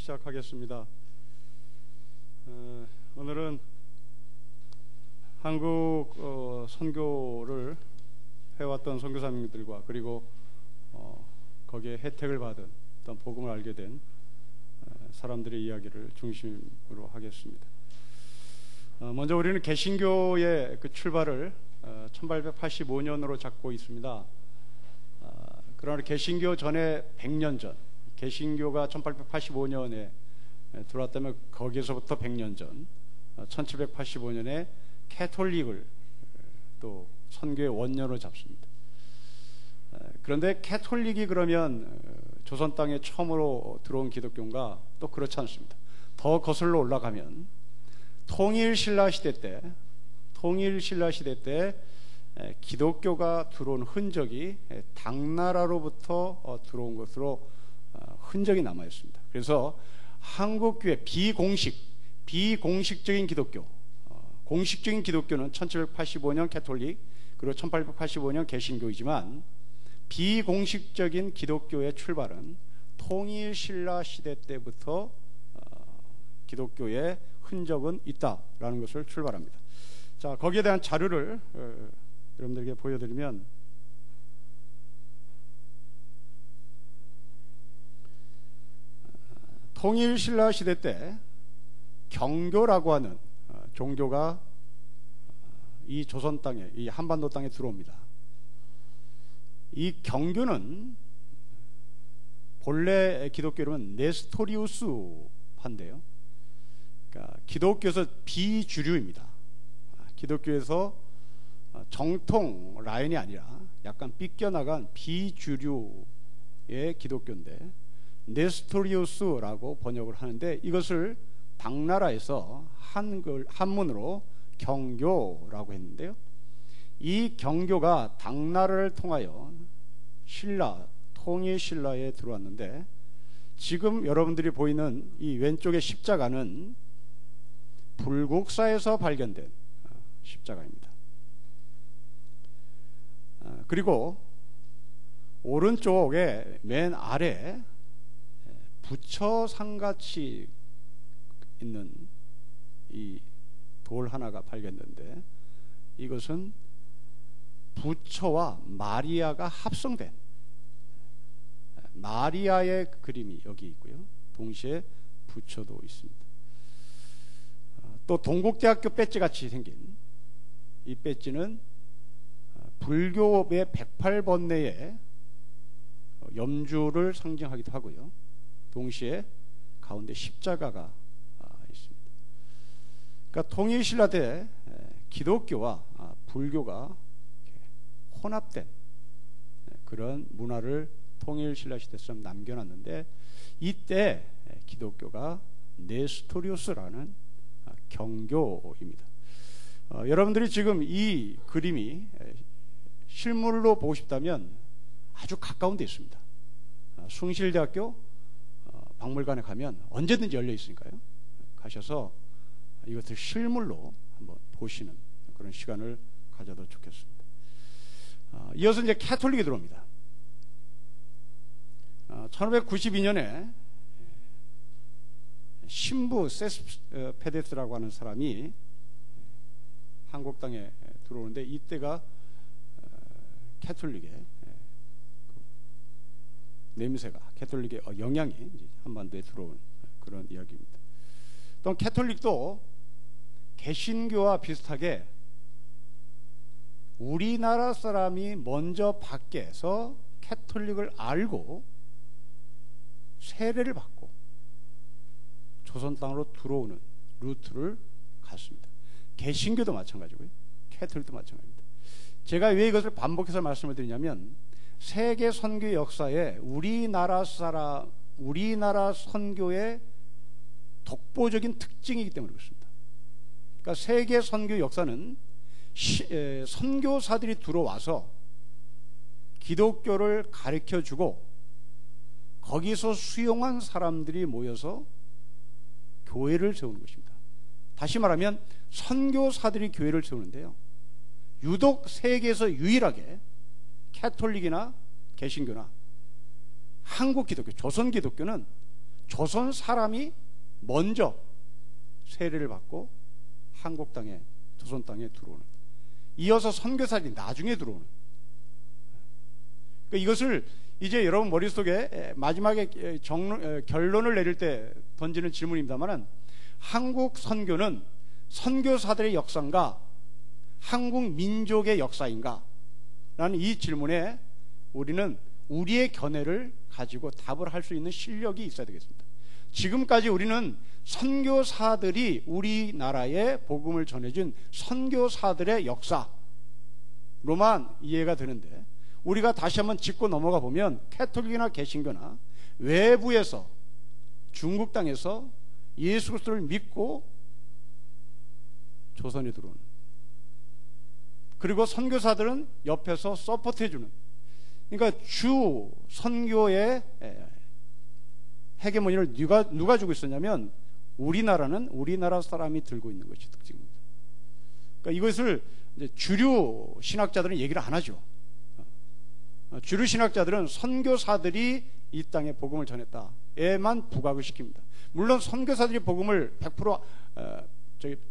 시작하겠습니다. 오늘은 한국 선교를 해왔던 선교사님들과 그리고 거기에 혜택을 받은 어떤 복음을 알게 된 사람들의 이야기를 중심으로 하겠습니다. 먼저 우리는 개신교의 그 출발을 1885년으로 잡고 있습니다. 그러나 개신교 전에 100년 전, 개신교가 1885년에 들어왔다면 거기에서부터 100년 전 1785년에 캐톨릭을 또 선교의 원년으로 잡습니다. 그런데 캐톨릭이 그러면 조선 땅에 처음으로 들어온 기독교인가? 또 그렇지 않습니다. 더 거슬러 올라가면 통일신라 시대 때 기독교가 들어온 흔적이 당나라로부터 들어온 것으로 흔적이 남아 있습니다. 그래서 한국교회 비공식적인 기독교, 공식적인 기독교는 1785년 캐톨릭 그리고 1885년 개신교이지만 비공식적인 기독교의 출발은 통일신라 시대 때부터 기독교의 흔적은 있다라는 것을 출발합니다. 자, 거기에 대한 자료를 여러분들에게 보여드리면 통일신라 시대 때 경교라고 하는 종교가 이 조선 땅에, 이 한반도 땅에 들어옵니다. 이 경교는 본래 기독교 이름은 네스토리우스파인데요. 그러니까 기독교에서 비주류입니다. 기독교에서 정통 라인이 아니라 약간 삐껴나간 비주류의 기독교인데 네스토리우스라고 번역을 하는데 이것을 당나라에서 한문으로 경교라고 했는데요. 이 경교가 당나라를 통하여 통일신라에 들어왔는데 지금 여러분들이 보이는 이 왼쪽의 십자가는 불국사에서 발견된 십자가입니다. 그리고 오른쪽에 맨 아래 부처상같이 있는 이 돌 하나가 발견됐는데 이것은 부처와 마리아가 합성된 마리아의 그림이 여기 있고요. 동시에 부처도 있습니다. 또 동국대학교 배지 같이 생긴 이 배지는 불교의 108번뇌의 염주를 상징하기도 하고요. 동시에 가운데 십자가가 있습니다. 그러니까 통일신라 때 기독교와 불교가 혼합된 그런 문화를 통일신라 시대에서 남겨놨는데 이때 기독교가 네스토리우스라는 경교입니다. 여러분들이 지금 이 그림이 실물로 보고 싶다면 아주 가까운 데 있습니다. 숭실대학교 박물관에 가면 언제든지 열려 있으니까요. 가셔서 이것을 실물로 한번 보시는 그런 시간을 가져도 좋겠습니다. 이어서 이제 캐톨릭이 들어옵니다. 1592년에 신부 세스페데스라고 하는 사람이 한국 땅에 들어오는데 이때가 캐톨릭의 냄새가 캐톨릭의 영향이 한반도에 들어온 그런 이야기입니다. 또 캐톨릭도 개신교와 비슷하게 우리나라 사람이 먼저 밖에서 캐톨릭을 알고 세례를 받고 조선 땅으로 들어오는 루트를 갔습니다. 개신교도 마찬가지고요. 캐톨릭도 마찬가지입니다. 제가 왜 이것을 반복해서 말씀을 드리냐면 세계 선교 역사에 우리나라 선교의 독보적인 특징이기 때문에 그렇습니다. 그러니까 세계 선교 역사는 선교사들이 들어와서 기독교를 가르쳐주고 거기서 수용한 사람들이 모여서 교회를 세우는 것입니다. 다시 말하면 선교사들이 교회를 세우는데요. 유독 세계에서 유일하게 캐톨릭이나 개신교나 한국 기독교, 조선 기독교는 조선 사람이 먼저 세례를 받고 한국 땅에, 조선 땅에 들어오는, 이어서 선교사들이 나중에 들어오는. 그러니까 이것을 이제 여러분 머릿속에 마지막에 결론을 내릴 때 던지는 질문입니다만은, 한국 선교는 선교사들의 역사인가 한국 민족의 역사인가 라는 이 질문에 우리는 우리의 견해를 가지고 답을 할 수 있는 실력이 있어야 되겠습니다. 지금까지 우리는 선교사들이 우리나라에 복음을 전해준 선교사들의 역사로만 이해가 되는데, 우리가 다시 한번 짚고 넘어가 보면 캐톨릭이나 개신교나 외부에서, 중국 땅에서 예수 그리스도를 믿고 조선에 들어오는, 그리고 선교사들은 옆에서 서포트해주는, 그러니까 주 선교의 헤게모니를 누가 주고 있었냐면 우리나라는 우리나라 사람이 들고 있는 것이 특징입니다. 그러니까 이것을 이제 주류 신학자들은 얘기를 안 하죠. 주류 신학자들은 선교사들이 이 땅에 복음을 전했다에만 부각을 시킵니다. 물론 선교사들이 복음을 100%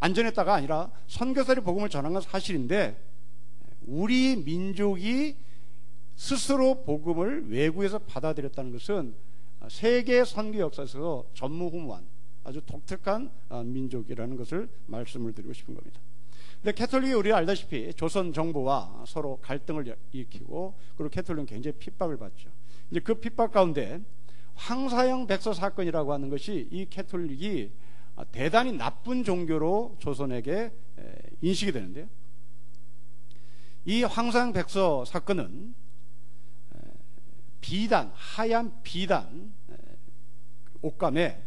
안 전했다가 아니라 선교사들이 복음을 전한 건 사실인데, 우리 민족이 스스로 복음을 외국에서 받아들였다는 것은 세계 선교 역사에서 전무후무한 아주 독특한 민족이라는 것을 말씀을 드리고 싶은 겁니다. 근데 캐톨릭이 우리 알다시피 조선 정부와 서로 갈등을 일으키고, 그리고 캐톨릭은 굉장히 핍박을 받죠. 이제 그 핍박 가운데 황사형 백서 사건이라고 하는 것이 이 캐톨릭이 대단히 나쁜 종교로 조선에게 인식이 되는데요. 이 황사형 백서 사건은 비단, 하얀 비단 옷감에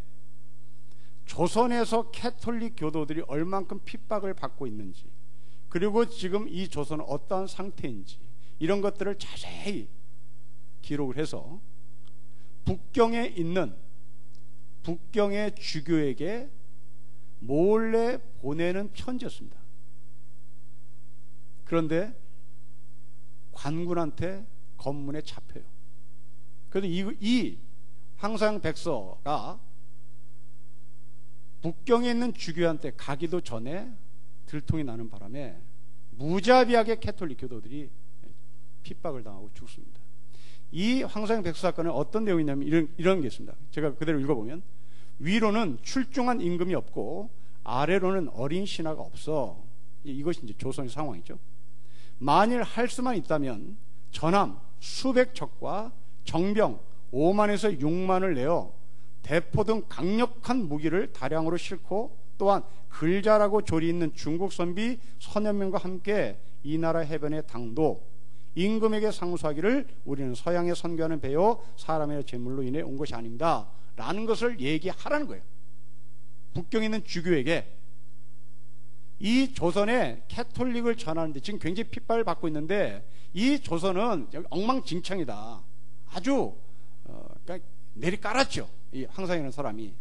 조선에서 캐톨릭 교도들이 얼만큼 핍박을 받고 있는지, 그리고 지금 이 조선은 어떠한 상태인지, 이런 것들을 자세히 기록을 해서 북경에 있는 북경의 주교에게 몰래 보내는 편지였습니다. 그런데 관군한테 검문에 잡혀요. 그래서 이 황사형 백서가 북경에 있는 주교한테 가기도 전에 들통이 나는 바람에 무자비하게 캐톨릭 교도들이 핍박을 당하고 죽습니다. 이 황사형 백서 사건은 어떤 내용이 있냐면 이런 게 있습니다. 제가 그대로 읽어보면, 위로는 출중한 임금이 없고 아래로는 어린 신하가 없어. 이것이 이제 조선의 상황이죠. 만일 할 수만 있다면 전함 수백 척과 정병 5만에서 6만을 내어 대포 등 강력한 무기를 다량으로 싣고, 또한 글자라고 조리 있는 중국 선비 서너 명과 함께 이 나라 해변에 당도 임금에게 상소하기를 우리는 서양에 선교하는 배요 사람의 재물로 인해 온 것이 아닙니다 라는 것을 얘기하라는 거예요. 북경에 있는 주교에게. 이 조선에 캐톨릭을 전하는데 지금 굉장히 핍박을 받고 있는데, 이 조선은 엉망진창이다. 아주 그러니까 내리깔았죠, 이 황사형이라는 사람이.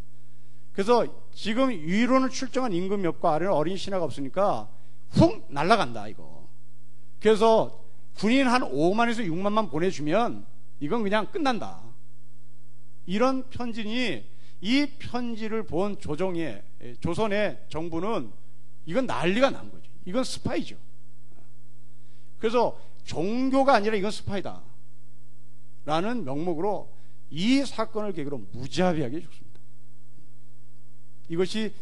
그래서 지금 위로는 출정한 임금이 없고 아래는 어린 신하가 없으니까 훅 날아간다 이거. 그래서 군인 한 5만에서 6만만 보내주면 이건 그냥 끝난다. 이런 편지니, 이 편지를 본 조선의 정부는 이건 난리가 난 거죠. 이건 스파이죠. 그래서 종교가 아니라 이건 스파이다 라는 명목으로 이 사건을 계기로 무자비하게 죽습니다. 이것이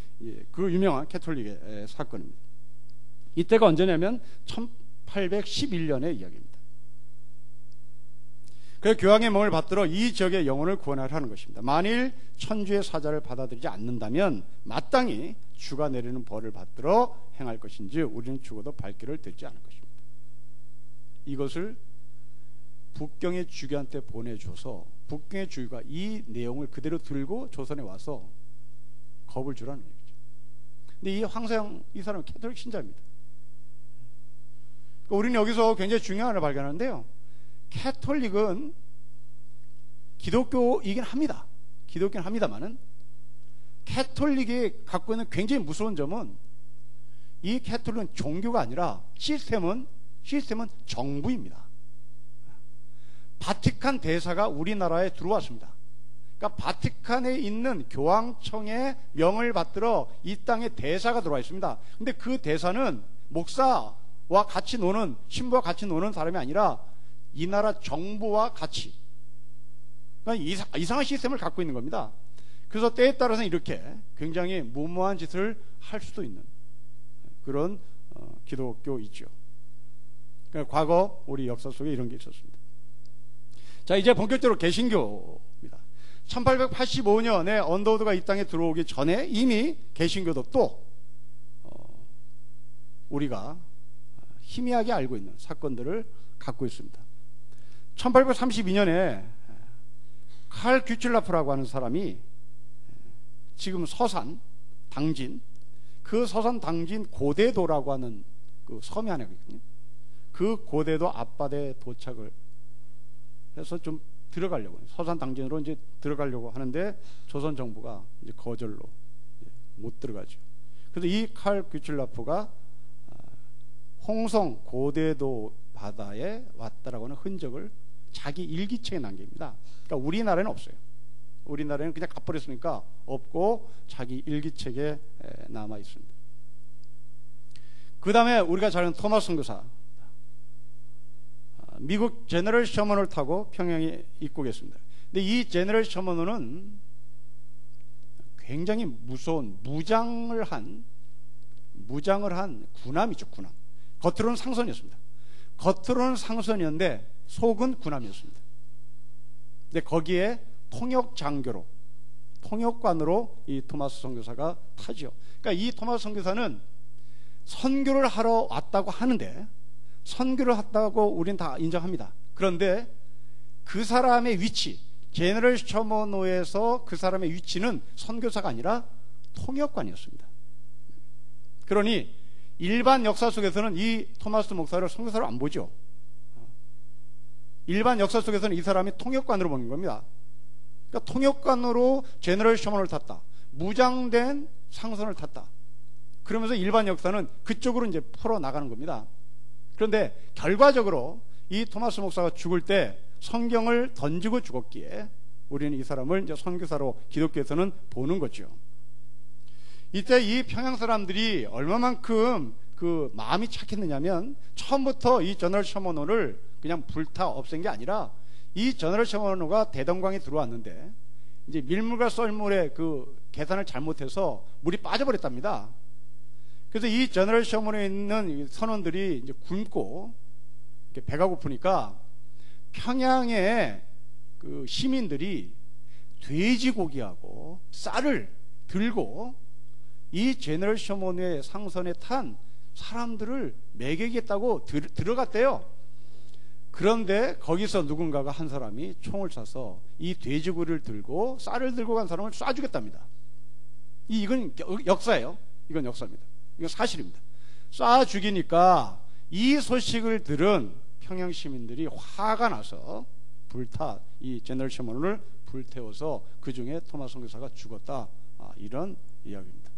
그 유명한 캐톨릭의 사건입니다. 이때가 언제냐면 1811년의 이야기입니다. 그래서 교황의 명을 받들어 이 지역의 영혼을 구원하라는 것입니다. 만일 천주의 사자를 받아들이지 않는다면 마땅히 주가 내리는 벌을 받들어 행할 것인지 우리는 죽어도 발길을 들지 않을 것입니다. 이것을 북경의 주교한테 보내줘서 북경의 주교가 이 내용을 그대로 들고 조선에 와서 겁을 주라는 얘기죠. 근데 이 황사형 이 사람은 캐톨릭 신자입니다. 그러니까 우리는 여기서 굉장히 중요한 걸 발견하는데요, 캐톨릭은 기독교이긴 합니다. 기독교는 합니다만은 캐톨릭이 갖고 있는 굉장히 무서운 점은, 이 캐톨릭은 종교가 아니라 시스템은 정부입니다. 바티칸 대사가 우리나라에 들어왔습니다. 그러니까 바티칸에 있는 교황청의 명을 받들어 이 땅에 대사가 들어와 있습니다. 근데 그 대사는 목사와 같이 노는, 신부와 같이 노는 사람이 아니라 이 나라 정부와 같이, 그러니까 이상한 시스템을 갖고 있는 겁니다. 그래서 때에 따라서는 이렇게 굉장히 무모한 짓을 할 수도 있는 그런 기독교이죠. 그러니까 과거 우리 역사 속에 이런 게 있었습니다. 자, 이제 본격적으로 개신교입니다. 1885년에 언더우드가 이 땅에 들어오기 전에 이미 개신교도 또 우리가 희미하게 알고 있는 사건들을 갖고 있습니다. 1832년에 칼 규칠라프라고 하는 사람이 지금 서산 당진, 그 서산 당진 고대도라고 하는 그 섬이 하나 있거든요. 그 고대도 앞바다에 도착을 해서 좀 들어가려고, 서산 당진으로 이제 들어가려고 하는데 조선 정부가 이제 거절로 못 들어가죠. 그래서 이 칼 규칠라프가 홍성 고대도 바다에 왔다라고 하는 흔적을 자기 일기책에 남깁니다. 그러니까 우리나라에는 없어요. 우리나라에는 그냥 가버렸으니까 없고 자기 일기책에 남아 있습니다. 그 다음에 우리가 잘 아는 토마스 선교사, 미국 제너럴 셔먼을 타고 평양에 입국했습니다. 근데 이 제너럴 셔먼은 굉장히 무서운 무장을 한 군함이죠. 군함. 겉으로는 상선이었습니다. 겉으로는 상선이었는데 속은 군함이었습니다. 근데 거기에 통역관으로 이 토마스 선교사가 타죠. 그러니까 이 토마스 선교사는 선교를 하러 왔다고 하는데, 선교를 했다고 우리는 다 인정합니다. 그런데 그 사람의 위치, 제너럴 셔먼호에서 그 사람의 위치는 선교사가 아니라 통역관이었습니다. 그러니 일반 역사 속에서는 이 토마스 목사를 선교사로 안 보죠. 일반 역사 속에서는 이 사람이 통역관으로 보는 겁니다. 그러니까 통역관으로 제너럴 셔먼을 탔다, 무장된 상선을 탔다, 그러면서 일반 역사는 그쪽으로 이제 풀어나가는 겁니다. 그런데 결과적으로 이 토마스 목사가 죽을 때 성경을 던지고 죽었기에 우리는 이 사람을 이제 선교사로 기독교에서는 보는 거죠. 이때 이 평양 사람들이 얼마만큼 그 마음이 착했느냐면, 처음부터 이 제너럴 셔먼호를 그냥 불타 없앤 게 아니라, 이 제너럴 셔먼호가 대동강에 들어왔는데 이제 밀물과 썰물의 그 계산을 잘못해서 물이 빠져버렸답니다. 그래서 이 제너럴 셔먼에 있는 선원들이 이제 굶고 배가 고프니까 평양의 그 시민들이 돼지고기하고 쌀을 들고 이 제너럴 셔먼의 상선에 탄 사람들을 먹이겠다고 들어갔대요. 그런데 거기서 누군가가 한 사람이 총을 쏴서 이 돼지고기를 들고 쌀을 들고 간 사람을 쏴 죽였답니다. 이건 역사예요. 이건 역사입니다. 이건 사실입니다. 쏴 죽이니까 이 소식을 들은 평양 시민들이 화가 나서 이 제너럴 셔먼을 불태워서 그 중에 토마스 선교사가 죽었다. 이런 이야기입니다.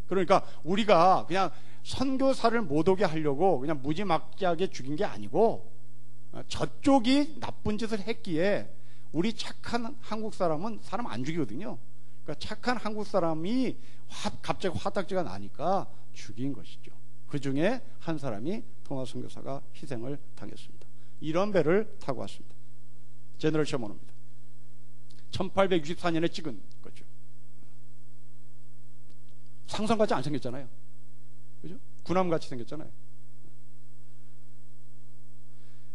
그러니까 우리가 그냥 선교사를 못 오게 하려고 그냥 무지막지하게 죽인 게 아니고, 저쪽이 나쁜 짓을 했기에 우리 착한 한국 사람은 사람 안 죽이거든요. 그러니까 착한 한국 사람이 갑자기 화딱지가 나니까 죽인 것이죠. 그 중에 한 사람이 토마스 선교사가 희생을 당했습니다. 이런 배를 타고 왔습니다. 제너럴 셔먼호입니다. 1864년에 찍은 거죠. 상선같이 안 생겼잖아요. 그죠? 군함같이 생겼잖아요.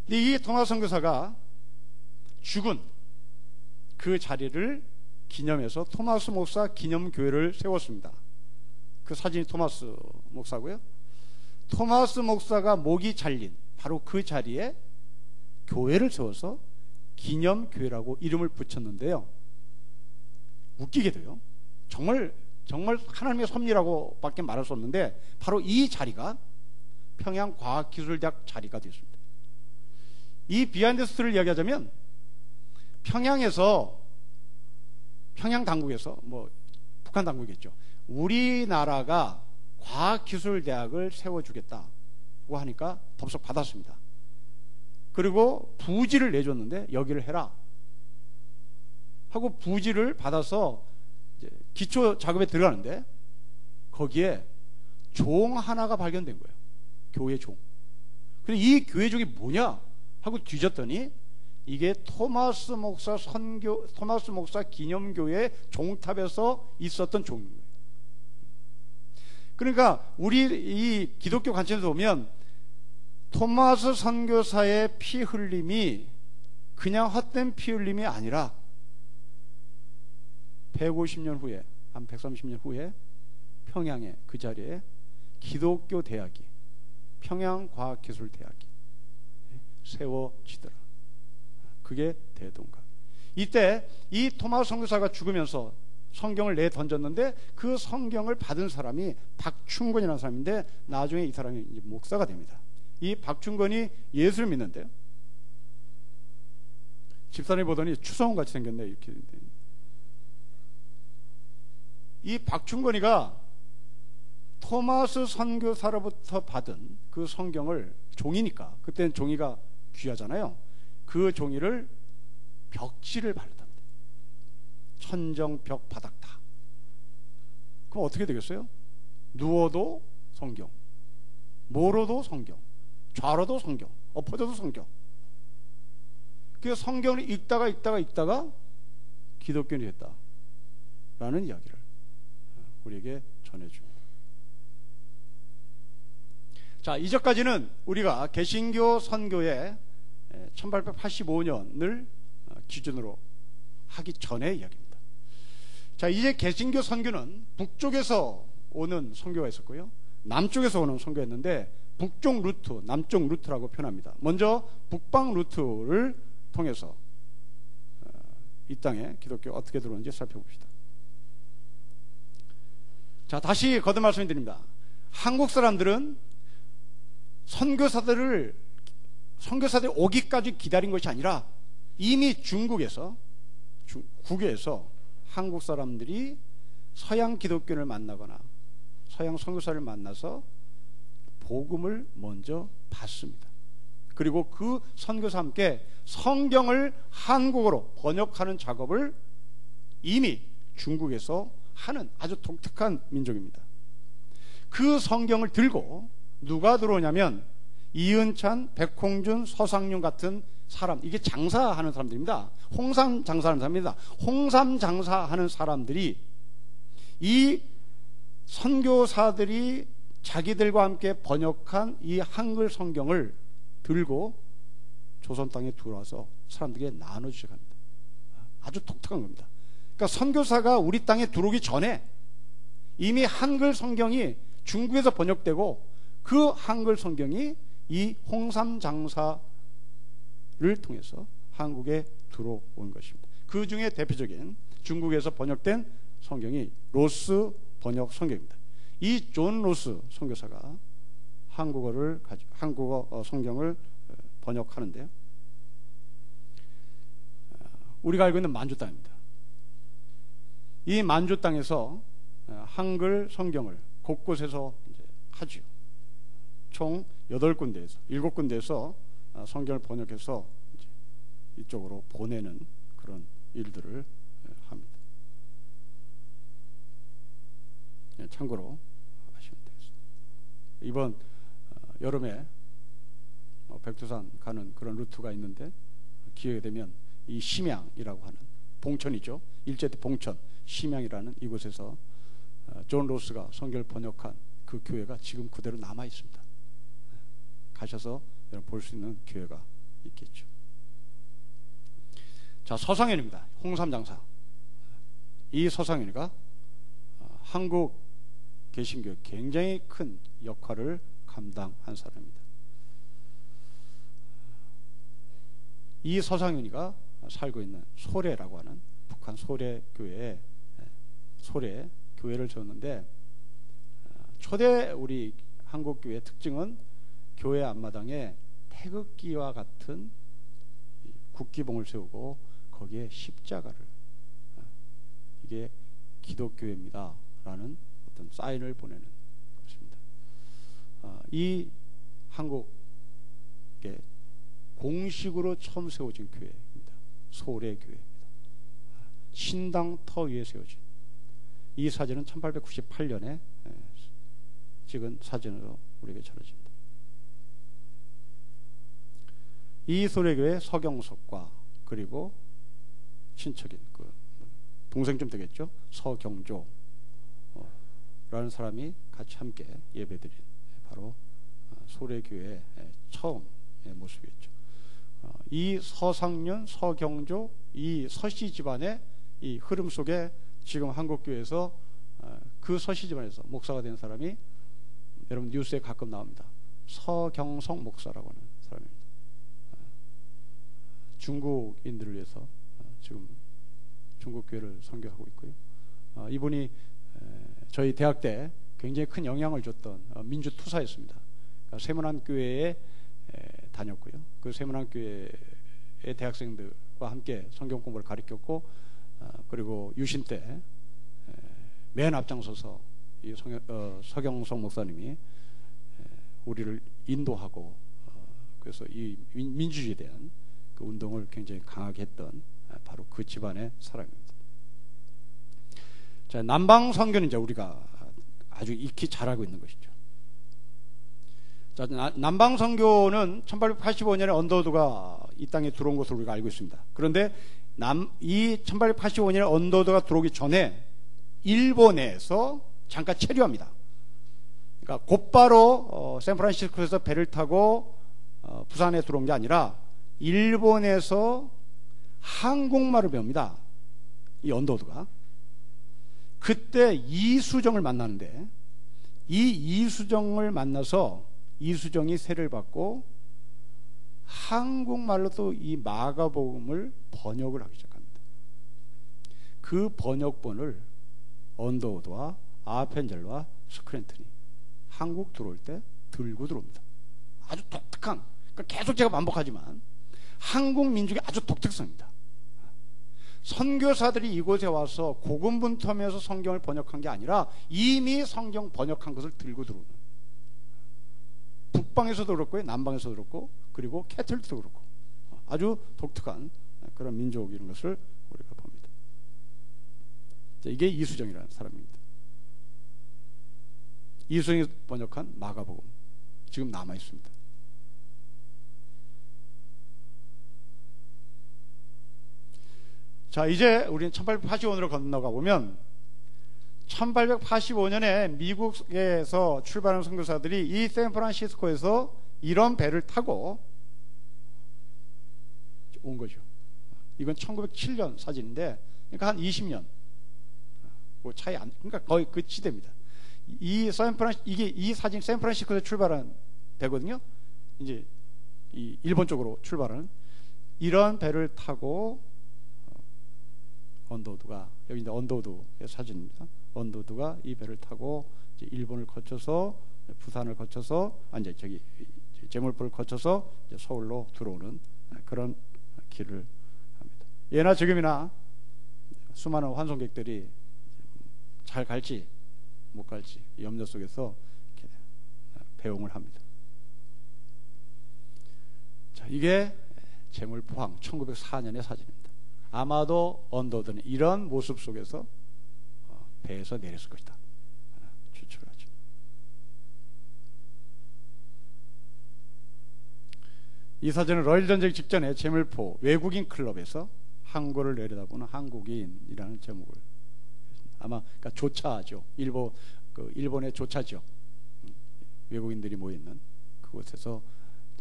근데 이 토마스 선교사가 죽은 그 자리를 기념해서 토마스 목사 기념교회를 세웠습니다. 그 사진이 토마스 목사고요. 토마스 목사가 목이 잘린 바로 그 자리에 교회를 세워서 기념교회라고 이름을 붙였는데요. 웃기게도요, 정말 하나님의 섭리라고 밖에 말할 수 없는데, 바로 이 자리가 평양과학기술대학 자리가 되었습니다. 이 비하인드 스토리를 이야기하자면, 평양 당국에서, 북한 당국이겠죠, 우리나라가 과학기술대학을 세워주겠다고 하니까 덥석 받았습니다. 그리고 부지를 내줬는데 여기를 해라 하고 부지를 받아서 이제 기초 작업에 들어가는데 거기에 종 하나가 발견된 거예요. 교회 종. 근데 이 교회 종이 뭐냐 하고 뒤졌더니 이게 토마스 목사 기념교회 종탑에서 있었던 종인 거예요. 그러니까 우리 이 기독교 관점에서 보면 토마스 선교사의 피 흘림이 그냥 헛된 피 흘림이 아니라 150년 후에, 한 130년 후에 평양에 그 자리에 기독교 대학이, 평양과학기술대학이 세워지더라. 그게 대동강. 이때 이 토마스 선교사가 죽으면서 성경을 내던졌는데 그 성경을 받은 사람이 박충건이라는 사람인데 나중에 이 사람이 이제 목사가 됩니다. 이 박충건이 예수를 믿는데요. 집사람이 보더니 추성훈 같이 생겼네 이렇게. 이 박충건이가 토마스 선교사로부터 받은 그 성경을 종이니까 그때는 종이가 귀하잖아요. 그 종이를 벽지를 바르답니다. 천정벽 바닥 다. 그럼 어떻게 되겠어요? 누워도 성경, 모로도 성경, 좌로도 성경, 엎어져도 성경. 그 성경을 읽다가 기독교인이 됐다라는 이야기를 우리에게 전해줍니다. 자, 이전까지는 우리가 개신교 선교의 1885년을 기준으로 하기 전의 이야기입니다. 자, 이제 개신교 선교는 북쪽에서 오는 선교가 있었고요, 남쪽에서 오는 선교였는데 북쪽 루트, 남쪽 루트라고 표현합니다. 먼저 북방 루트를 통해서 이 땅에 기독교가 어떻게 들어오는지 살펴봅시다. 자, 다시 거듭 말씀드립니다. 한국 사람들은 선교사들이 오기까지 기다린 것이 아니라 이미 국외에서 한국 사람들이 서양 기독교를 만나거나 서양 선교사를 만나서 복음을 먼저 받습니다. 그리고 그 선교사와 함께 성경을 한국어로 번역하는 작업을 이미 중국에서 하는 아주 독특한 민족입니다. 그 성경을 들고 누가 들어오냐면 이은찬, 백홍준, 서상윤 같은 사람, 이게 장사하는 사람들입니다. 홍삼 장사하는 사람입니다. 홍삼 장사하는 사람들이 이 선교사들이 자기들과 함께 번역한 이 한글 성경을 들고 조선 땅에 들어와서 사람들에게 나누기 시작합니다. 아주 독특한 겁니다. 그러니까 선교사가 우리 땅에 들어오기 전에 이미 한글 성경이 중국에서 번역되고 그 한글 성경이 이 홍삼 장사를 통해서 한국에 들어온 것입니다. 그 중에 대표적인 중국에서 번역된 성경이 로스 번역 성경입니다. 이 존 로스 선교사가 한국어 성경을 번역하는데요, 우리가 알고 있는 만주 땅입니다. 이 만주 땅에서 한글 성경을 곳곳에서 이제 하지요. 총 8군데에서 7군데에서 성경을 번역해서 이제 이쪽으로 보내는 그런 일들을 합니다. 참고로 하시면 되겠습니다. 이번 여름에 백두산 가는 그런 루트가 있는데 기회가 되면 이 심양이라고 하는 봉천이죠. 일제때 봉천 심양이라는 이곳에서 존 로스가 성경을 번역한 그 교회가 지금 그대로 남아 있습니다. 가셔서 볼 수 있는 기회가 있겠죠. 자, 서상현입니다. 홍삼장사. 이 서상현이가 한국 개신교에 굉장히 큰 역할을 감당한 사람입니다. 이 서상현이가 살고 있는 소래라고 하는 북한 소래 교회에 소래 교회를 세웠는데, 초대 우리 한국 교회의 특징은 교회 앞마당에 태극기와 같은 국기봉을 세우고 거기에 십자가를, 이게 기독교회입니다 라는 어떤 사인을 보내는 것입니다. 이 한국에 공식으로 처음 세워진 교회입니다. 소래교회입니다. 신당 터 위에 세워진 이 사진은 1898년에 찍은 사진으로 우리에게 전해집니다. 이 소래교회 서경석과 그리고 친척인 그 동생쯤 되겠죠, 서경조 라는 사람이 같이 함께 예배드린 바로 소래교회의 처음의 모습이었죠. 이 서상륜, 서경조, 이 서씨 집안의 이 흐름 속에 지금 한국교회에서 그 서씨 집안에서 목사가 된 사람이 여러분 뉴스에 가끔 나옵니다. 서경석 목사라고 하는 사람입니다. 중국인들을 위해서 지금 중국교회를 선교하고 있고요. 이분이 저희 대학 때 굉장히 큰 영향을 줬던 민주투사였습니다. 그러니까 세문안교회에 다녔고요. 그 세문안교회의 대학생들과 함께 성경 공부를 가르쳤고, 그리고 유신 때 맨 앞장서서 이 서경석 목사님이 우리를 인도하고, 그래서 이 민주주의에 대한 그 운동을 굉장히 강하게 했던 바로 그 집안의 사람입니다. 자, 남방 선교는 이제 우리가 아주 익히 잘 알고 있는 것이죠. 자, 남방 선교는 1885년에 언더우드가 이 땅에 들어온 것으로 우리가 알고 있습니다. 그런데 이 1885년에 언더우드가 들어오기 전에 일본에서 잠깐 체류합니다. 그러니까 곧바로 샌프란시스코에서 배를 타고 부산에 들어온 게 아니라 일본에서 한국말을 배웁니다. 이 언더우드가. 그때 이수정을 만나는데, 이 이수정을 만나서 이수정이 세례를 받고 한국말로 또 이 마가복음을 번역을 하기 시작합니다. 그 번역본을 언더우드와 아펜젤과 스크랜튼이 한국 들어올 때 들고 들어옵니다. 아주 독특한, 그러니까 계속 제가 반복하지만 한국 민족의 아주 독특성입니다. 선교사들이 이곳에 와서 고군분투하면서 성경을 번역한 게 아니라 이미 성경 번역한 것을 들고 들어오는, 북방에서도 그렇고 남방에서도 그렇고 그리고 캐톨릭도 그렇고 아주 독특한 그런 민족이라는 것을 우리가 봅니다. 이게 이수정이라는 사람입니다. 이수정이 번역한 마가복음 지금 남아 있습니다. 자, 이제 우리는 1885년으로 건너가 보면 1885년에 미국에서 출발한 선교사들이 이 샌프란시스코에서 이런 배를 타고 온 거죠. 이건 1907년 사진인데, 그러니까 한 20년 뭐 차이 안, 그러니까 거의 그 시대입니다. 이 사진 샌프란시스코에서 출발한 배거든요. 이제 이 일본 쪽으로 출발하는 이런 배를 타고 언더우드가, 여기 이제 언더우드의 사진입니다. 언더우드가 이 배를 타고 이제 일본을 거쳐서 부산을 거쳐서 이제 저기 제물포를 거쳐서 이제 서울로 들어오는 그런 길을 합니다. 예나 지금이나 수많은 환송객들이 잘 갈지 못 갈지 염려 속에서 이렇게 배웅을 합니다. 자, 이게 제물포항 1904년의 사진입니다. 아마도 언더우드는 이런 모습 속에서 배에서 내렸을 것이다 추측하죠. 이 사진은 러일 전쟁 직전에 제물포 외국인 클럽에서 항구를 내려다보는 한국인이라는 제목을, 아마 그러니까 조차죠. 일본의 조차 지역, 외국인들이 모여 있는 그곳에서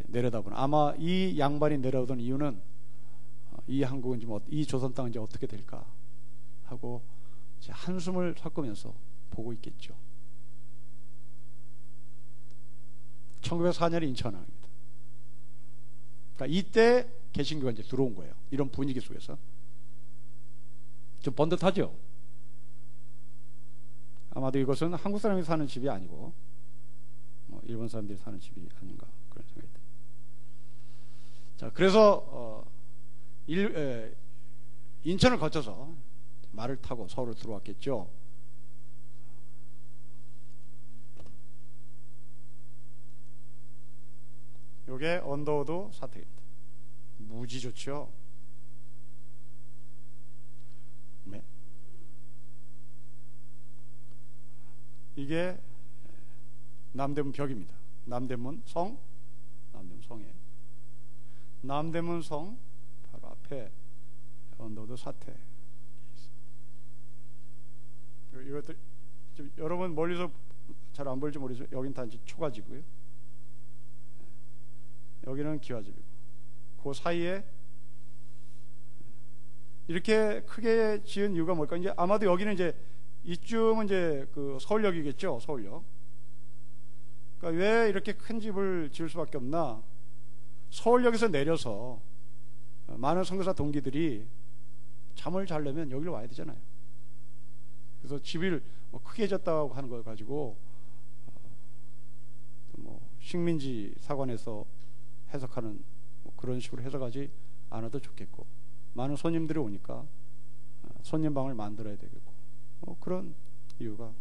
내려다보는, 아마 이 양반이 내려오던 이유는 이 한국은 지금 이 조선 땅은 이제 어떻게 될까 하고 한숨을 섞으면서 보고 있겠죠. 1904년에 인천항입니다. 그러니까 이때 개신교가 이제 들어온 거예요. 이런 분위기 속에서 좀 번듯하죠. 아마도 이것은 한국 사람이 사는 집이 아니고 일본 사람들이 사는 집이 아닌가 그런 생각이 듭니다. 자, 그래서 인천을 거쳐서 말을 타고 서울로 들어왔겠죠. 이게 언더우드 사택입니다. 무지 좋죠. 이게 남대문 벽입니다. 남대문 성, 남대문 성에 남대문 성 바로 앞에 언더우드 사태. 이것들 좀 여러분 멀리서 잘 안 보일지 모르지만 여긴 다 이제 초가지고요. 여기는 기와집이고 그 사이에 이렇게 크게 지은 이유가 뭘까? 이제 아마도 여기는 이제 이쯤은 이제 그 서울역이겠죠. 서울역. 그러니까 왜 이렇게 큰 집을 지을 수밖에 없나? 서울역에서 내려서 많은 선교사 동기들이 잠을 자려면 여기로 와야 되잖아요. 그래서 집을 뭐 크게 졌다고 하는 걸 가지고 뭐 식민지 사관에서 해석하는 뭐 그런 식으로 해석하지 않아도 좋겠고, 많은 손님들이 오니까 손님방을 만들어야 되겠고, 뭐 그런 이유가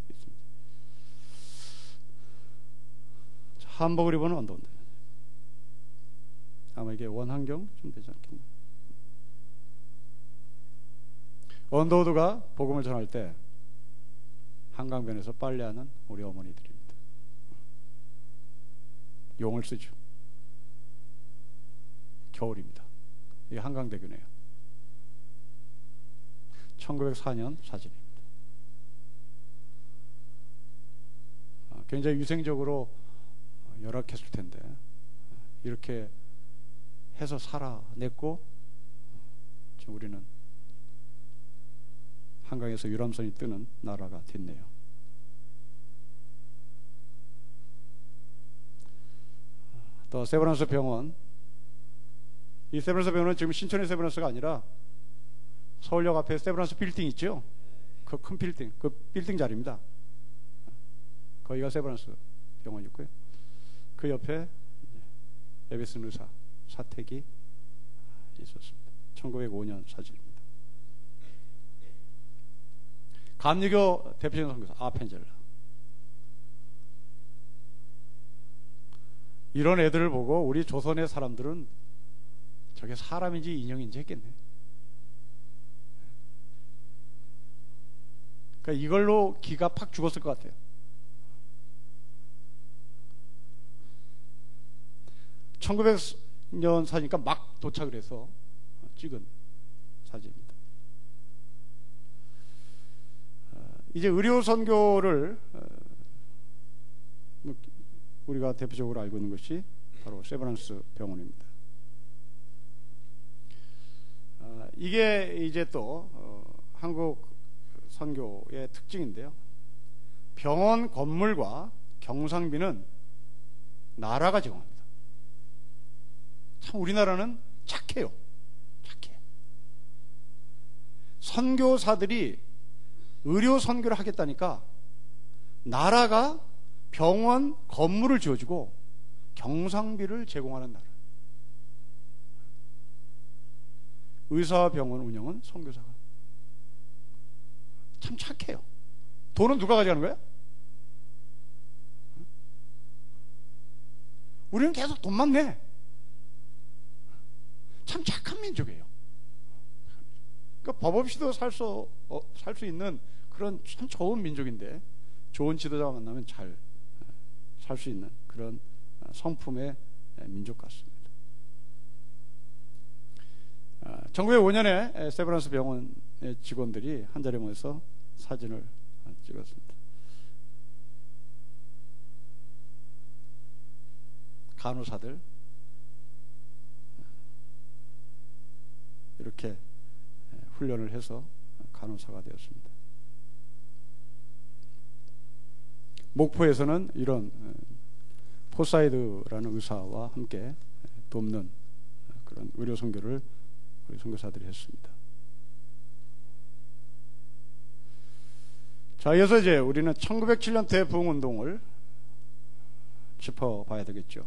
있습니다. 한복을 입은 언더우드, 아마 이게 원환경 좀 되지 않겠나. 언더우드가 복음을 전할 때 한강변에서 빨래하는 우리 어머니들입니다. 용을 쓰죠. 겨울입니다. 이게 한강대교네요. 1904년 사진입니다. 굉장히 위생적으로 열악했을 텐데 이렇게 해서 살아냈고, 지금 우리는 한강에서 유람선이 뜨는 나라가 됐네요. 또 세브란스 병원, 이 세브란스 병원은 지금 신촌의 세브란스가 아니라 서울역 앞에 세브란스 빌딩 있죠? 그 큰 빌딩, 그 빌딩 자리입니다. 거기가 세브란스 병원이 있고요. 그 옆에 에베슨 의사 사택이 있었습니다. 1905년 사진입니다. 감리교 대표적인 선교사 아펜젤라. 이런 애들을 보고 우리 조선의 사람들은 저게 사람인지 인형인지 했겠네. 그러니까 이걸로 기가 팍 죽었을 것 같아요. 1900년 사니까 막 도착을 해서 찍은 사진입니다. 이제 의료 선교를 우리가 대표적으로 알고 있는 것이 바로 세브란스 병원입니다. 이게 이제 또 한국 선교의 특징인데요. 병원 건물과 경상비는 나라가 제공합니다. 참 우리나라는 착해요. 착해. 선교사들이 의료 선교를 하겠다니까 나라가 병원 건물을 지어주고 경상비를 제공하는 나라. 의사 병원 운영은 선교사가. 참 착해요. 돈은 누가 가져가는 거야? 우리는 계속 돈만 내. 참 착한 민족이에요. 그러니까 법 없이도 살 수 있는 그런 참 좋은 민족인데, 좋은 지도자가 만나면 잘 살 수 있는 그런 성품의 민족 같습니다. 1905년에 세브란스 병원의 직원들이 한자리에 모여서 사진을 찍었습니다. 간호사들 이렇게 훈련을 해서 간호사가 되었습니다. 목포에서는 이런 포사이드라는 의사와 함께 돕는 그런 의료 선교를 우리 선교사들이 했습니다. 자, 이어서 이제 우리는 1907년 대부흥운동을 짚어봐야 되겠죠.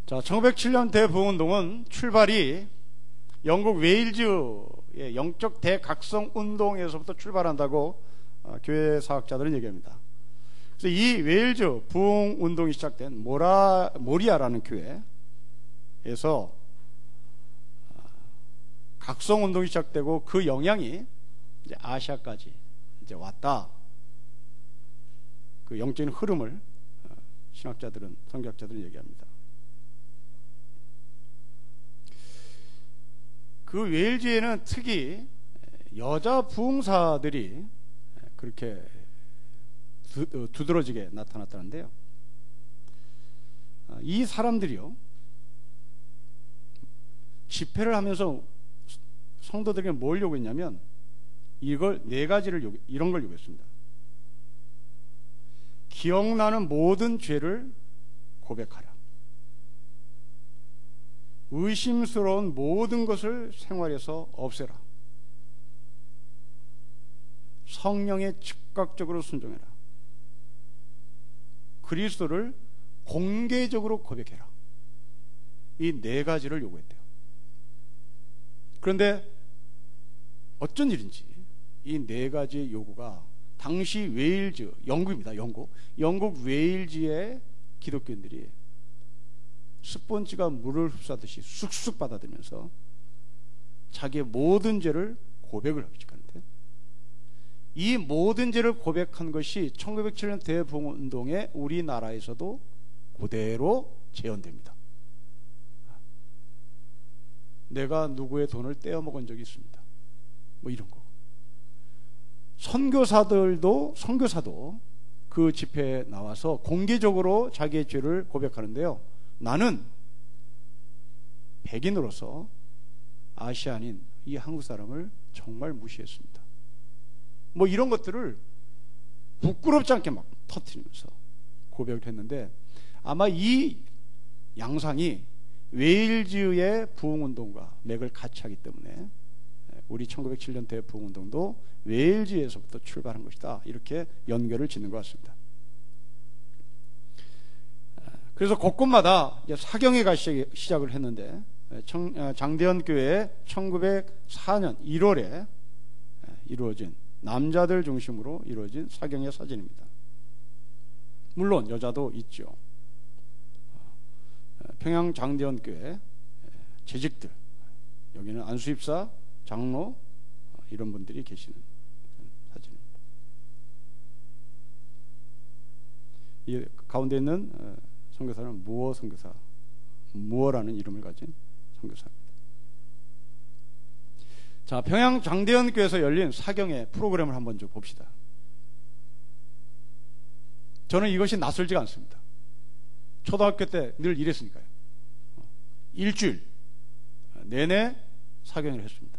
자, 1907년 대부흥운동은 출발이 영국 웨일즈의 영적 대각성 운동에서부터 출발한다고 교회 사학자들은 얘기합니다. 그래서 이 웨일즈 부흥 운동이 시작된 모리아라는 교회에서 각성 운동이 시작되고 그 영향이 이제 아시아까지 이제 왔다. 그 영적인 흐름을 신학자들은, 성경학자들은 얘기합니다. 그 웨일즈에는 특히 여자 부흥사들이 그렇게 두드러지게 나타났다는데요. 이 사람들이요, 집회를 하면서 성도들에게 뭘 요구했냐면 이걸 네 가지를 이런 걸 요구했습니다. 기억나는 모든 죄를 고백하라. 의심스러운 모든 것을 생활에서 없애라. 성령에 즉각적으로 순종해라. 그리스도를 공개적으로 고백해라. 이 네 가지를 요구했대요. 그런데 어쩐 일인지 이 네 가지 요구가 당시 웨일즈, 영국입니다. 영국 웨일즈의 기독교인들이 스펀지가 물을 흡수하듯이 쑥쑥 받아들면서 자기의 모든 죄를 고백을 하기 시작하는데, 이 모든 죄를 고백한 것이 1907년 대부흥운동에 우리나라에서도 그대로 재현됩니다. 내가 누구의 돈을 떼어먹은 적이 있습니다. 뭐 이런 거. 선교사도 그 집회에 나와서 공개적으로 자기의 죄를 고백하는데요. 나는 백인으로서 아시아인 이 한국 사람을 정말 무시했습니다. 뭐 이런 것들을 부끄럽지 않게 막 터뜨리면서 고백을 했는데, 아마 이 양상이 웨일즈의 부흥운동과 맥을 같이 하기 때문에 우리 1907년 대부흥운동도 웨일즈에서부터 출발한 것이다, 이렇게 연결을 짓는 것 같습니다. 그래서 곳곳마다 이제 사경회가 시작을 했는데, 장대현 교회에 1904년 1월에 이루어진, 남자들 중심으로 이루어진 사경회 사진입니다. 물론 여자도 있죠. 평양 장대현 교회 재직들, 여기는 안수입사, 장로, 이런 분들이 계시는 사진입니다. 이 가운데 있는 선교사는 무어 선교사, 무어라는 이름을 가진 선교사입니다. 자, 평양 장대현 교회에서 열린 사경회 프로그램을 한번 좀 봅시다. 저는 이것이 낯설지가 않습니다. 초등학교 때 늘 이랬으니까요. 일주일 내내 사경회를 했습니다.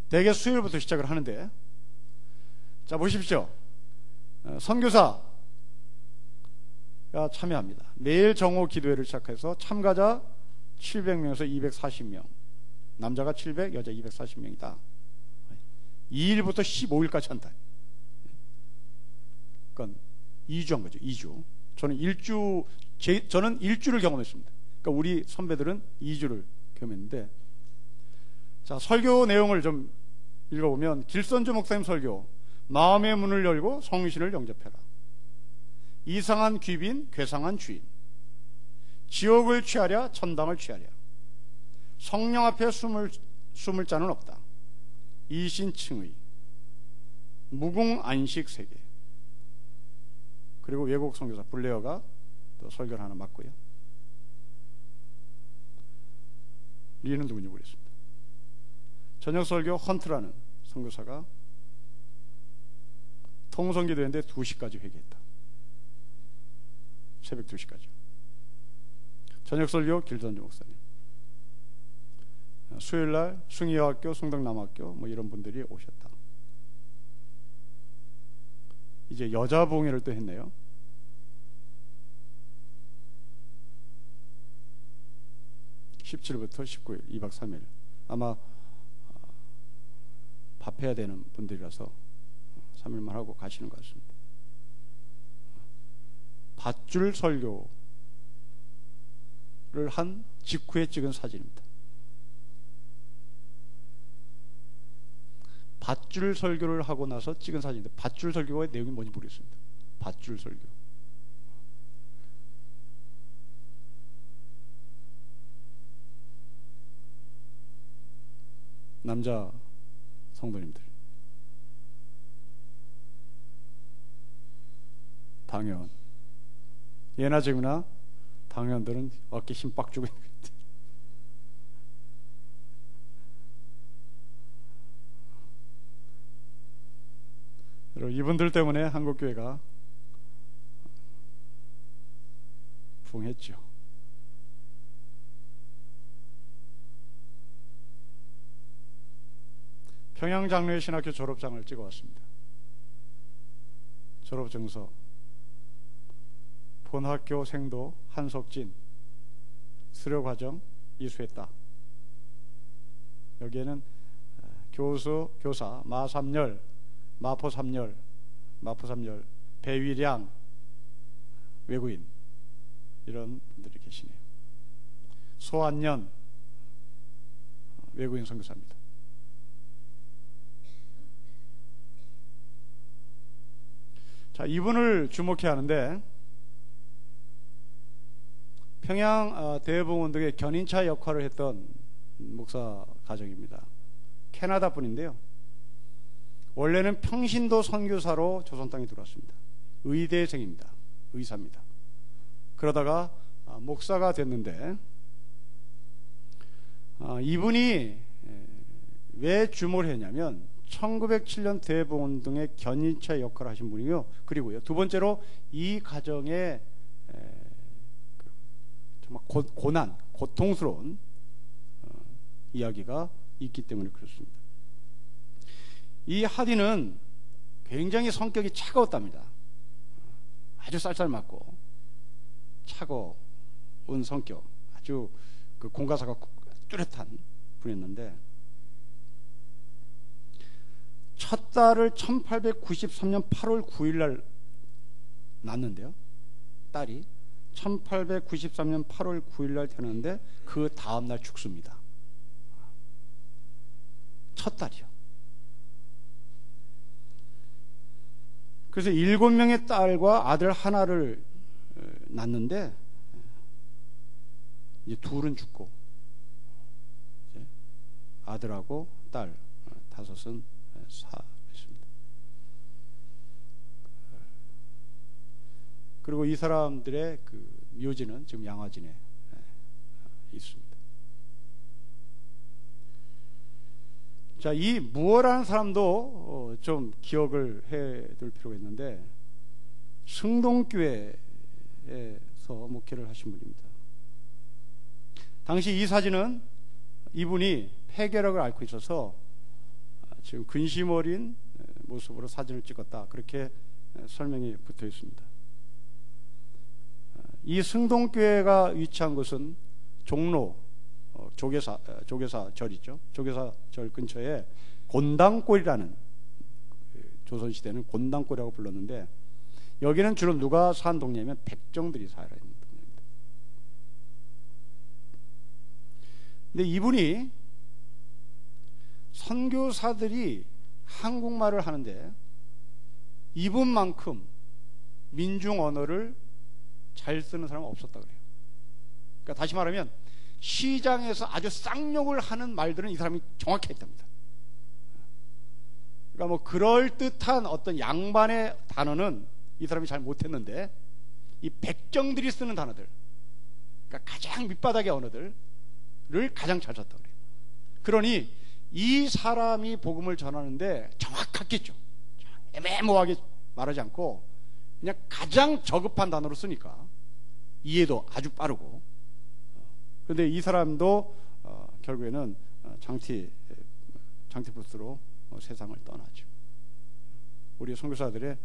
대개 수요일부터 시작을 하는데, 자 보십시오. 선교사가 참여합니다. 매일 정오 기도회를 시작해서 참가자 700명에서 240명, 남자가 700, 여자 240명이다. 2일부터 15일까지 한다. 그러니까 2주 한 거죠. 2주. 저는 일주를 경험했습니다. 그러니까 우리 선배들은 2주를 경험했는데, 자, 설교 내용을 좀 읽어보면, 길선주 목사님 설교, 마음의 문을 열고 성신을 영접해라. 이상한 귀빈, 괴상한 주인. 지옥을 취하랴, 천당을 취하랴. 성령 앞에 숨을 자는 없다. 이신칭의. 무궁안식 세계. 그리고 외국 선교사 블레어가 또 설교를 하나 맡고요. 리는 누군지 모르겠습니다. 저녁 설교 헌트라는 선교사가 통성기도했는데 2시까지 회개했다. 새벽 2시까지. 저녁 설교 길선주 목사님. 수요일날 숭이여학교, 숭덕남학교 뭐 이런 분들이 오셨다. 이제 여자 부흥회를 또 했네요. 17일부터 19일 2박 3일. 아마 밥해야 되는 분들이라서 3일만 하고 가시는 것 같습니다. 밧줄 설교를 한 직후에 찍은 사진입니다. 밧줄 설교를 하고 나서 찍은 사진인데, 밧줄 설교의 내용이 뭔지 모르겠습니다. 밧줄 설교. 남자 성도님들, 당연. 예나 지금이나 당연들은 어깨 힘 빡 주고 있는 것 같아요. 여러분, 이분들 때문에 한국교회가 부흥했죠. 평양장로의 신학교 졸업장을 찍어왔습니다. 졸업증서. 본학교 생도 한석진, 수료과정 이수했다. 여기에는 교수, 교사, 마삼열, 마포삼열, 배위량, 외국인 이런 분들이 계시네요. 소안년, 외국인 선교사입니다. 자, 이분을 주목해야 하는데, 평양 대부흥운동의 견인차 역할을 했던 목사 가정입니다. 캐나다 분인데요. 원래는 평신도 선교사로 조선 땅에 들어왔습니다. 의대생입니다. 의사입니다. 그러다가 목사가 됐는데, 이분이 왜 주목을 했냐면 1907년 대부흥운동의 견인차 역할을 하신 분이고요. 그리고요, 두 번째로 이 가정에 정말 고난, 고통스러운 이야기가 있기 때문에 그렇습니다. 이 하디는 굉장히 성격이 차가웠답니다. 아주 쌀쌀맞고 차가운 성격, 아주 그 공가사가 뚜렷한 분이었는데, 첫 딸을 1893년 8월 9일 날 낳았는데요. 딸이 1893년 8월 9일 날 태어났는데 그 다음 날 죽습니다. 첫 딸이요. 그래서 7명의 딸과 아들 하나를 낳는데, 이제 둘은 죽고 이제 아들하고 딸 다섯은 사했습니다. 그리고 이 사람들의 그 묘지는 지금 양화진에 있습니다. 자, 이 무어라는 사람도 좀 기억을 해둘 필요가 있는데, 승동교회에서 목회를 하신 분입니다. 당시 이 사진은 이분이 폐결핵을 앓고 있어서 지금 근심 어린 모습으로 사진을 찍었다, 그렇게 설명이 붙어 있습니다. 이 승동교회가 위치한 곳은 종로 조계사 절이죠. 조계사 절 근처에 곤당골이라는, 조선시대는 곤당골이라고 불렀는데, 여기는 주로 누가 산 동네냐면 백정들이 살아 있는 동네입니다. 근데 이분이 선교사들이 한국말을 하는데 이분만큼 민중 언어를 잘 쓰는 사람은 없었다 그래요. 그러니까 다시 말하면 시장에서 아주 쌍욕을 하는 말들은 이 사람이 정확히 했답니다. 그러니까 뭐 그럴듯한 어떤 양반의 단어는 이 사람이 잘 못했는데, 이 백정들이 쓰는 단어들, 그러니까 가장 밑바닥의 언어들을 가장 잘 썼다 그래요. 그러니 이 사람이 복음을 전하는데 정확하겠죠. 애매모호하게 말하지 않고 그냥 가장 저급한 단어로 쓰니까 이해도 아주 빠르고. 그런데 이 사람도 결국에는 장티푸스로 세상을 떠나죠. 우리 선교사들의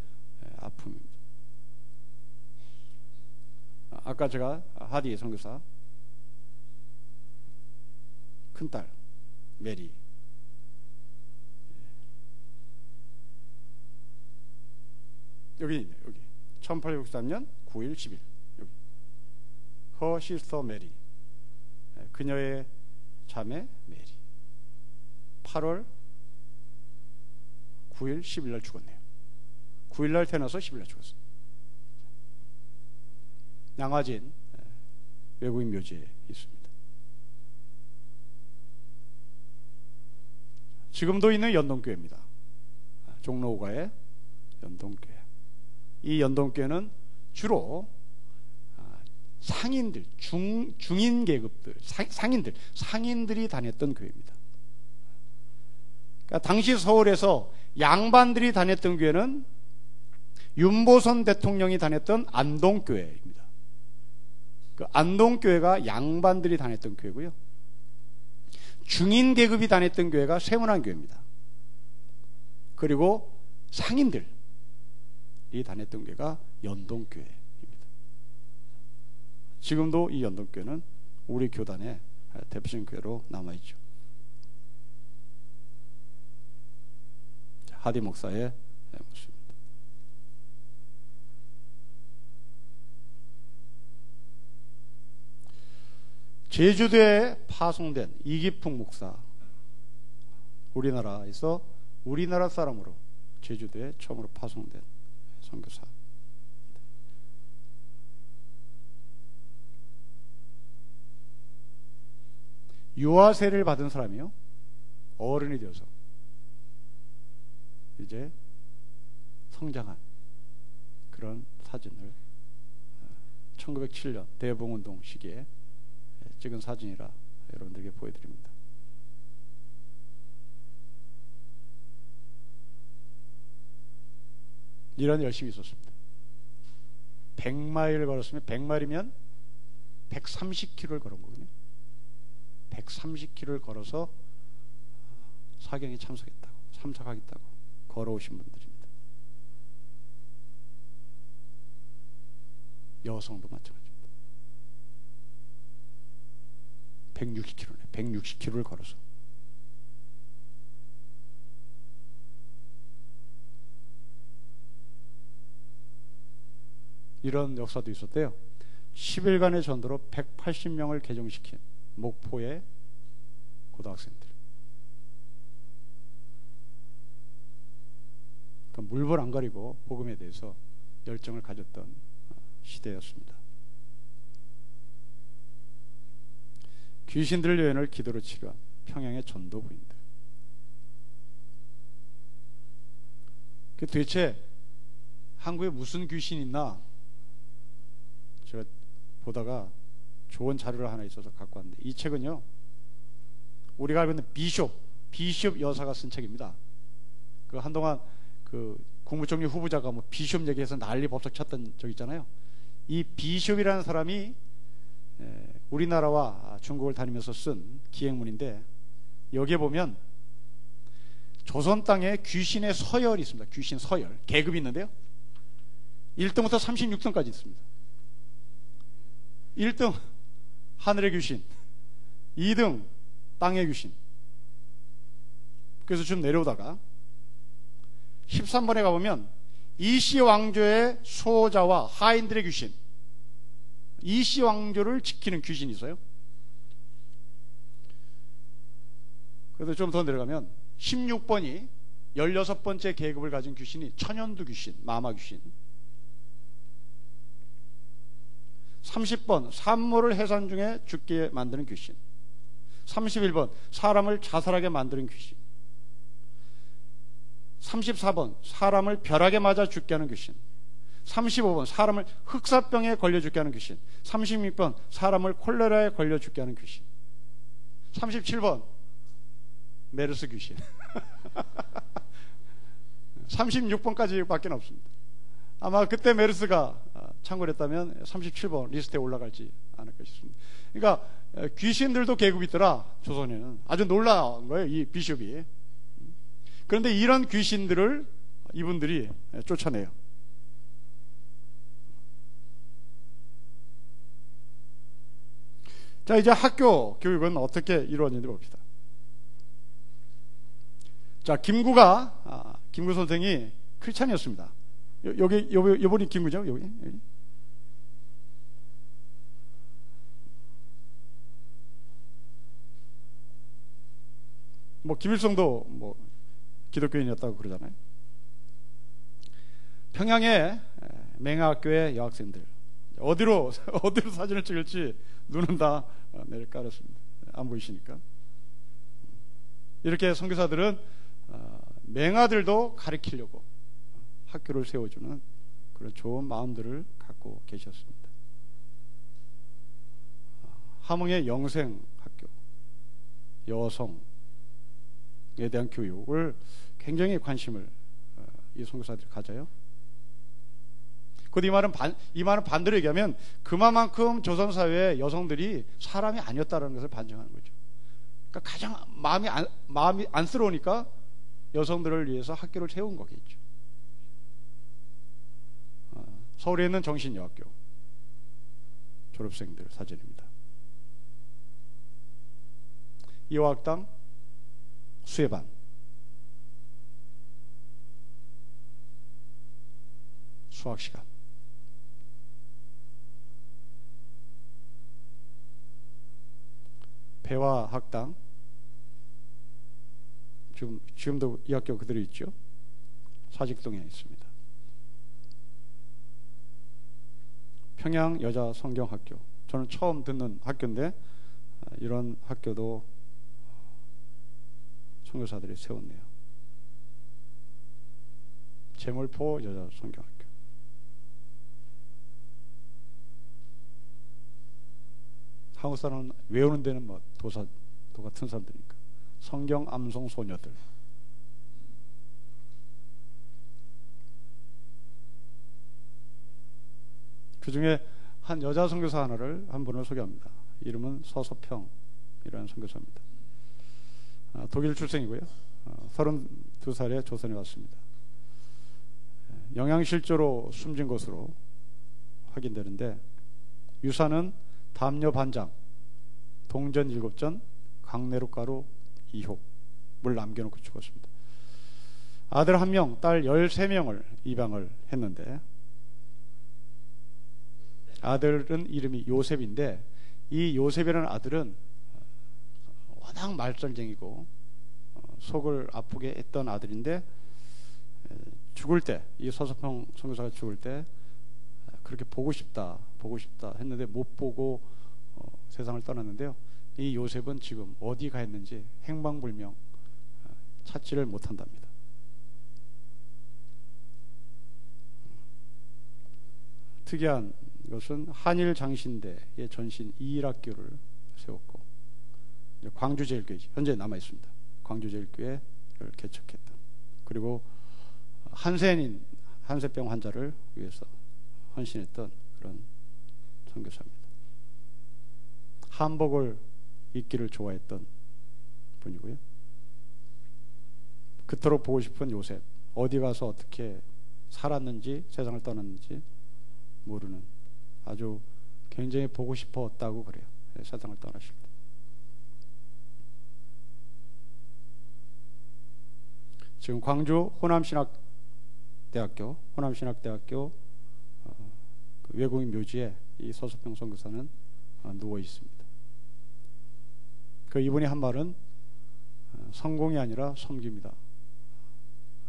아픔입니다. 아까 제가 하디 선교사 큰딸 메리, 여기 있네요. 여기 1863년 9일 10일 여기 Her sister Mary, 그녀의 자매 메리, 8월 9일 10일 날 죽었네요. 9일 날 태어나서 10일 날 죽었어요. 양화진 외국인 묘지에 있습니다. 지금도 있는 연동교회입니다. 종로오가의 연동교회. 이 연동교회는 주로 상인들, 중인 계급들, 상인들이 다녔던 교회입니다. 그러니까 당시 서울에서 양반들이 다녔던 교회는 윤보선 대통령이 다녔던 안동교회입니다. 그 안동교회가 양반들이 다녔던 교회고요. 중인 계급이 다녔던 교회가 세문안교회입니다. 그리고 상인들이 다녔던 교회가 연동교회입니다. 지금도 이 연동교회는 우리 교단의 대표적인 교회로 남아있죠. 하디 목사의 모습입니다. 제주도에 파송된 이기풍 목사, 우리나라에서 우리나라 사람으로 제주도에 처음으로 파송된 선교사. 유아세를 받은 사람이요, 어른이 되어서 이제 성장한 그런 사진을 1907년 대봉운동 시기에 찍은 사진이라 여러분들에게 보여드립니다. 이런 열심이 있었습니다. 100마일을 걸었으면 100마일이면 130km를 걸은 거거든요. 130km를 걸어서 사경에 참석하겠다고 걸어오신 분들입니다. 여성도 마찬가지입니다. 160km네. 160km를 걸어서. 이런 역사도 있었대요. 10일간의 전도로 180명을 개종시킨 목포의 고등학생들. 그러니까 물불 안 가리고 복음에 대해서 열정을 가졌던 시대였습니다. 귀신들 여인을 기도로 치료한 평양의 전도부인들. 도대체 한국에 무슨 귀신이 있나? 제가 보다가 좋은 자료를 하나 있어서 갖고 왔는데, 이 책은요, 우리가 알고 있는 비숍 여사가 쓴 책입니다. 그 한동안 그 국무총리 후보자가 뭐 비숍 얘기해서 난리 법석 쳤던 적 있잖아요. 이 비숍이라는 사람이 우리나라와 중국을 다니면서 쓴 기행문인데, 여기에 보면 조선 땅에 귀신의 서열이 있습니다. 귀신 서열, 계급이 있는데요, 1등부터 36등까지 있습니다. 1등 하늘의 귀신, 2등 땅의 귀신. 그래서 좀 내려오다가 13번에 가보면 이씨 왕조의 수호자와 하인들의 귀신, 이씨 왕조를 지키는 귀신이 있어요. 그래서 좀 더 내려가면 16번이 16번째 계급을 가진 귀신이 천연두 귀신, 마마 귀신. 30번 산모를 해산 중에 죽게 만드는 귀신. 31번 사람을 자살하게 만드는 귀신. 34번 사람을 벼락에 맞아 죽게 하는 귀신. 35번 사람을 흑사병에 걸려 죽게 하는 귀신. 36번 사람을 콜레라에 걸려 죽게 하는 귀신. 37번 메르스 귀신. 36번까지 밖에 없습니다. 아마 그때 메르스가 창궐 했다면 37번 리스트에 올라갈지 않을까 싶습니다. 그러니까 귀신들도 계급이 있더라, 조선에는. 아주 놀라운 거예요, 이 비숍이. 그런데 이런 귀신들을 이분들이 쫓아내요. 자, 이제 학교 교육은 어떻게 이루어지는지 봅시다. 자, 김구 선생이 크리스찬이었습니다. 요번이 김구죠? 여기. 뭐 김일성도 뭐 기독교인이었다고 그러잖아요. 평양의 맹아학교의 여학생들, 어디로 사진을 찍을지 눈은 다 매를 깔았습니다. 안 보이시니까. 이렇게 선교사들은 맹아들도 가르치려고 학교를 세워주는 그런 좋은 마음들을 갖고 계셨습니다. 함흥의 영생학교, 여성에 대한 교육을 굉장히 관심을 이 선교사들이 가져요. 이 말은 반대로 얘기하면 그만큼 조선사회의 여성들이 사람이 아니었다는 것을 반증하는 거죠. 그러니까 가장 마음이 안쓰러우니까 여성들을 위해서 학교를 세운 거겠죠. 서울에 있는 정신여학교 졸업생들 사진입니다. 이화학당 수혜반, 수학시간, 배화학당, 지금도 이 학교 그대로 있죠. 사직동에 있습니다. 평양여자성경학교, 저는 처음 듣는 학교인데 이런 학교도 선교사들이 세웠네요. 제물포 여자성경학교, 한국 사람은 외우는 데는 뭐 도 같은 사람들이니까. 성경 암송 소녀들, 그 중에 한 여자 선교사 한 분을 소개합니다. 이름은 서서평이라는 선교사입니다. 독일 출생이고요. 32살에 조선에 왔습니다. 영양실조로 숨진 것으로 확인되는데 유사는 담요 반장, 동전 7전, 강내루 가루 2홉을 남겨놓고 죽었습니다. 아들 1명, 딸 13명을 입양을 했는데 아들은 이름이 요셉인데 이 요셉이라는 아들은 워낙 말썽쟁이고 속을 아프게 했던 아들인데 죽을 때, 이 서서평 선교사가 죽을 때 그렇게 보고 싶다 했는데 못 보고 세상을 떠났는데요. 이 요셉은 지금 어디 가 있는지 행방불명, 찾지를 못한답니다. 특이한 것은 한일장신대의 전신 2일학교를 세웠고 광주제일교회 현재 남아 있습니다. 광주제일교회를 개척했던, 그리고 한세병 환자를 위해서 헌신했던 그런 선교사입니다. 한복을 입기를 좋아했던 분이고요. 그토록 보고 싶은 요셉, 어디 가서 어떻게 살았는지, 세상을 떠났는지 모르는, 아주 굉장히 보고 싶었다고 그래요. 세상을 떠나실 때. 지금 광주 호남신학대학교 그 외국인 묘지에 이 서서평 선교사는 누워 있습니다. 이분이 한 말은 성공이 아니라 섬깁니다.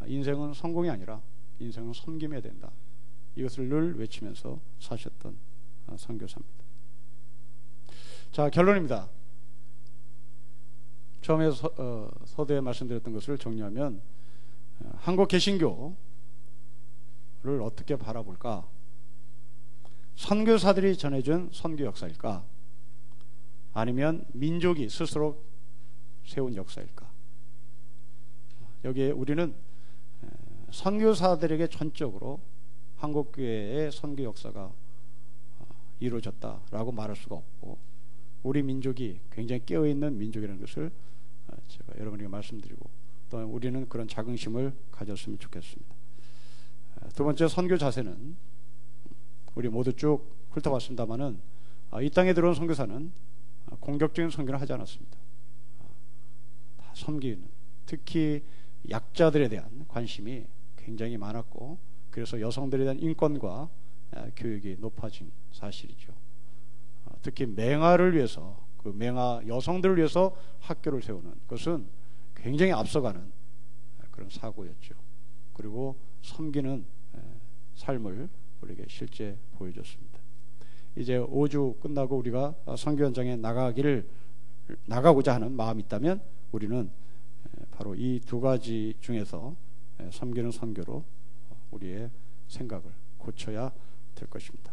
인생은 성공이 아니라 인생은 섬김해야 된다. 이것을 늘 외치면서 사셨던 선교사입니다. 자, 결론입니다. 처음에 서두에 말씀드렸던 것을 정리하면 한국 개신교를 어떻게 바라볼까? 선교사들이 전해준 선교 역사일까? 아니면 민족이 스스로 세운 역사일까? 여기에 우리는 선교사들에게 전적으로 한국교회의 선교 역사가 이루어졌다라고 말할 수가 없고, 우리 민족이 굉장히 깨어있는 민족이라는 것을 제가 여러분에게 말씀드리고, 또 우리는 그런 자긍심을 가졌으면 좋겠습니다. 두 번째, 선교 자세는 우리 모두 쭉 훑어봤습니다마는 이 땅에 들어온 선교사는 공격적인 선교를 하지 않았습니다. 다 섬기는, 특히 약자들에 대한 관심이 굉장히 많았고, 그래서 여성들에 대한 인권과 교육이 높아진 사실이죠. 특히 맹아를 위해서, 그 맹아 여성들을 위해서 학교를 세우는 것은 굉장히 앞서가는 그런 사고였죠. 그리고 섬기는 삶을 우리에게 실제 보여줬습니다. 이제 5주 끝나고 우리가 선교 현장에 나가고자 하는 마음이 있다면 우리는 바로 이 두 가지 중에서 섬기는 선교로 우리의 생각을 고쳐야 될 것입니다.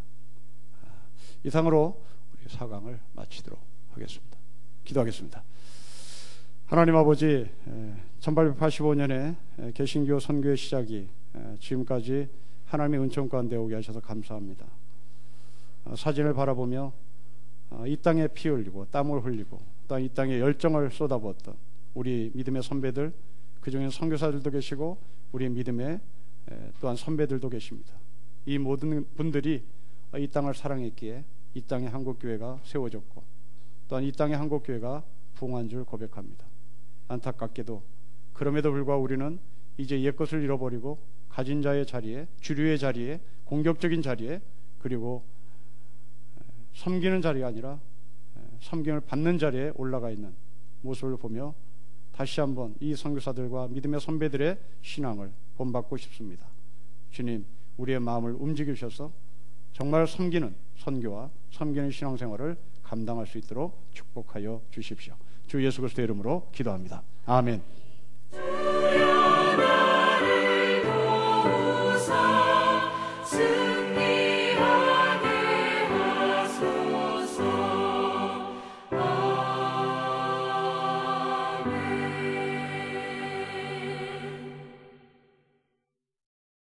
이상으로 우리 4강을 마치도록 하겠습니다. 기도하겠습니다. 하나님 아버지, 1885년에 개신교 선교의 시작이 지금까지 하나님의 은총 가운데 오게 하셔서 감사합니다. 사진을 바라보며 이 땅에 피 흘리고 땀을 흘리고 또 이 땅에 열정을 쏟아부었던 우리 믿음의 선배들, 그중에 선교사들도 계시고 우리 믿음의 또한 선배들도 계십니다. 이 모든 분들이 이 땅을 사랑했기에 이 땅에 한국교회가 세워졌고 또한 이 땅에 한국교회가 부흥한 줄 고백합니다. 안타깝게도 그럼에도 불구하고 우리는 이제 옛것을 잃어버리고 가진 자의 자리에, 주류의 자리에, 공격적인 자리에, 그리고 섬기는 자리가 아니라 섬김을 받는 자리에 올라가 있는 모습을 보며 다시 한번 이 선교사들과 믿음의 선배들의 신앙을 본받고 싶습니다. 주님, 우리의 마음을 움직이셔서 정말 섬기는 선교와 섬기는 신앙생활을 감당할 수 있도록 축복하여 주십시오. 주 예수 그리스도의 이름으로 기도합니다. 아멘.